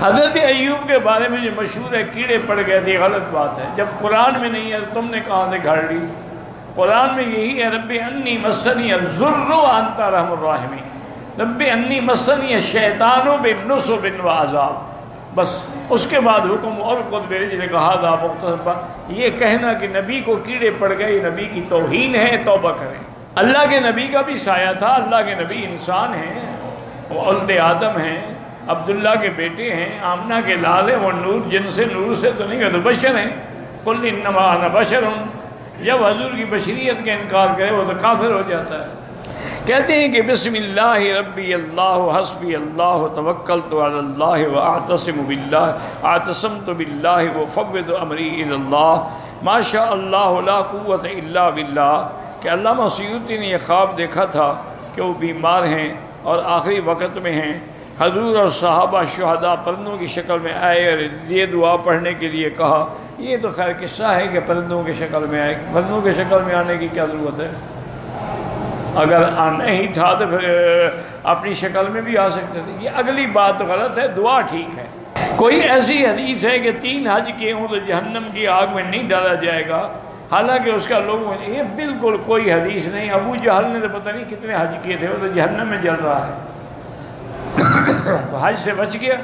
حضرت ایوب کے بارے میں جو مشہور ہے کیڑے پڑ گئے تھے، غلط بات ہے۔ جب قرآن میں نہیں ہے تو تم نے کہاں سے گھڑ لی؟ قرآن میں یہی ہے، رب انی مسنی الضر وانت ارحم الراحمین، رب انی مسنی الشیطان بنصب وعذاب، بس اس کے بعد حکم اور خود برجل ہذا مختصر۔ یہ کہنا کہ نبی کو کیڑے پڑ گئے، یہ نبی کی توہین ہے، توبہ کریں۔ اللہ کے نبی کا بھی سایہ تھا، اللہ کے نبی انسان ہیں، وہ اولد آدم ہیں، عبداللہ کے بیٹے ہیں، آمنہ کے لال ہیں، وہ نور جن سے نور سے تو نہیں ہے، تو بشر ہیں۔ قل انما انا بشر، جب حضور کی بشریت کا انکار کرے وہ تو کافر ہو جاتا ہے۔ کہتے ہیں کہ بسم اللہ ربی اللہ حسبی اللہ توکلت علی اللہ واعتصم باللہ اعتصمت باللہ وفوض امری الی اللہ ما شاء اللہ لا قوت الا باللہ۔ کہ علامہ سیوطی نے یہ خواب دیکھا تھا کہ وہ بیمار ہیں اور آخری وقت میں ہیں، حضور اور صحابہ شہداء پرندوں کی شکل میں آئے اور یہ دعا پڑھنے کے لیے کہا۔ یہ تو خیر قصہ ہے کہ پرندوں کی شکل میں آئے، پرندوں کی شکل میں آنے کی کیا ضرورت ہے؟ اگر آنا ہی تھا تو پھر اپنی شکل میں بھی آ سکتے تھے۔ یہ اگلی بات تو غلط ہے، دعا ٹھیک ہے۔ کوئی ایسی حدیث ہے کہ 3 حج کیے ہوں تو جہنم کی آگ میں نہیں ڈالا جائے گا، حالانکہ اس کا لوگوں میں یہ بالکل کوئی حدیث نہیں۔ ابو جہل نے تو پتہ نہیں کتنے حج کیے تھے، وہ تو جہنم میں جل رہا ہے۔ تو حج سے بچ گیا۔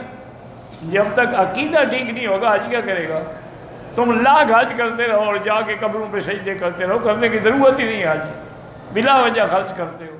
جب تک عقیدہ ٹھیک نہیں ہوگا حج کیا کرے گا؟ تم لاکھ حج کرتے رہو اور جا کے قبروں پہ سجدے کرتے رہو، کرنے کی ضرورت ہی نہیں ہے، حج بلا وجہ خرچ کرتے ہو۔